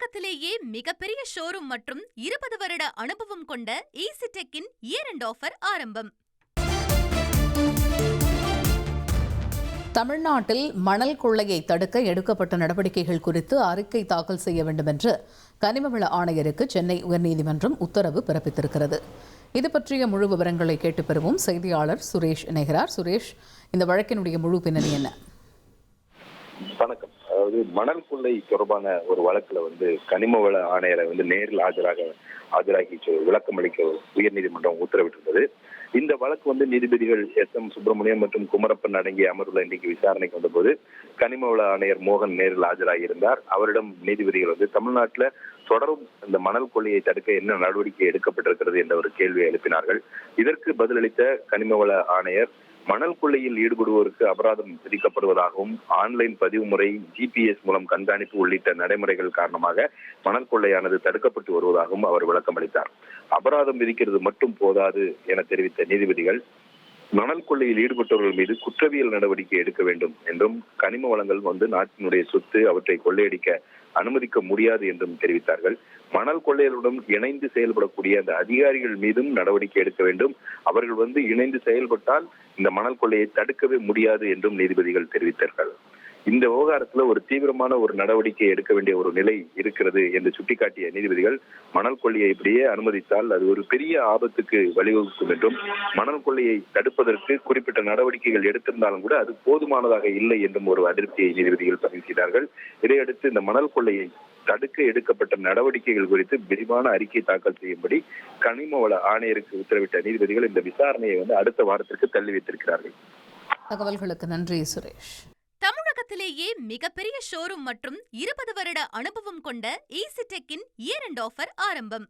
தமிழகத்திலேயே மிகப்பெரிய ஷோரூம் மற்றும் 20 வருட அனுபவம் கொண்ட ஈசிடெக்கின் இயர் எண்ட் ஆஃபர் ஆரம்பம். தமிழ்நாட்டில் மணல் கொள்ளையை தடுக்க எடுக்கப்பட்ட நடவடிக்கைகள் குறித்து அறிக்கை தாக்கல் செய்ய வேண்டும் என்று கனிமவள ஆணையருக்கு சென்னை உயர்நீதிமன்றம் உத்தரவு பிறப்பித்திருக்கிறது. இது பற்றிய முழு விவரங்களை கேட்டு பெறுவோம். செய்தியாளர் சுரேஷ் இணைகிறார். சுரேஷ், இந்த வழக்கினுடைய முழு பின்னணி என்ன? வணக்கம். அதாவது மணல் கொள்ளை தொடர்பான ஒரு வழக்குல கனிமவள ஆணையரை நேரில் ஆஜராகி விளக்கம் அளிக்க உயர்நீதிமன்றம் உத்தரவிட்டிருந்தது. இந்த வழக்கு நீதிபதிகள் SM சுப்பிரமணியன் மற்றும் குமரப்பன் அடங்கிய அமர்வுல இன்னைக்கு விசாரணைக்கு வந்தபோது கனிமவள ஆணையர் மோகன் நேரில் ஆஜராகி இருந்தார். அவரிடம் நீதிபதிகள் தமிழ்நாட்டில் தொடரும் இந்த மணல் கொள்ளையை தடுக்க என்ன நடவடிக்கை எடுக்கப்பட்டிருக்கிறது என்ற ஒரு கேள்வியை எழுப்பினார்கள். இதற்கு பதிலளித்த கனிமவள ஆணையர், மணல் கொள்ளையில் ஈடுபடுவோருக்கு அபராதம் விதிக்கப்படுவதாகவும் ஆன்லைன் பதிவு முறை, GPS மூலம் கண்காணிப்பு உள்ளிட்ட நடைமுறைகள் காரணமாக மணல் கொள்ளையானது தடுக்கப்பட்டு வருவதாகவும் அவர் விளக்கம் அளித்தார். அபராதம் விதிக்கிறது மட்டும் போதாது என தெரிவித்த நீதிபதிகள், மணல் கொள்ளையில் ஈடுபட்டவர்கள் மீது குற்றவியல் நடவடிக்கை எடுக்க வேண்டும் என்றும், கனிம வளங்கள் நாட்டினுடைய சொத்து, அவற்றை கொள்ளையடிக்க அனுமதிக்க முடியாது என்றும் தெரிவித்தார்கள். மணல் கொள்ளையர்களுடன் இணைந்து செயல்படக்கூடிய அந்த அதிகாரிகள் மீதும் நடவடிக்கை எடுக்க வேண்டும். அவர்கள் இணைந்து செயல்பட்டால் இந்த மணல் கொள்ளையை தடுக்கவே முடியாது என்றும் நீதிபதிகள் தெரிவித்தார்கள். இந்த விவகாரத்துல ஒரு தீவிரமான ஒரு நடவடிக்கை எடுக்க வேண்டிய ஒரு நிலை இருக்கிறது என்று சுட்டிக்காட்டிய நீதிபதிகள், மணல் கொள்ளையை இப்படியே அனுமதித்தால் அது ஒரு பெரிய ஆபத்துக்கு வழிவகுக்கும் என்றும், மணல் கொள்ளையை தடுப்பதற்கு குறிப்பிட்ட நடவடிக்கைகள் எடுத்திருந்தாலும் கூட அது போதுமானதாக இல்லை என்றும் ஒரு அதிருப்தியை நீதிபதிகள் பதிவு செய்தார்கள். இதையடுத்து இந்த மணல் கொள்ளையை தடுக்க எடுக்கப்பட்ட நடவடிக்கைகள் குறித்து விரிவான அறிக்கை தாக்கல் செய்யும்படி கனிமவள ஆணையருக்கு உத்தரவிட்ட நீதிபதிகள் இந்த விசாரணையை அடுத்த வாரத்திற்கு தள்ளி வைத்திருக்கிறார்கள். தகவல்களுக்கு நன்றி சுரேஷ். தமிழகத்திலேயே மிகப்பெரிய ஷோரூம் மற்றும் 20 வருட அனுபவம் கொண்ட ஈசிடெக்கின் இயர் எண்ட் ஆஃபர் ஆரம்பம்.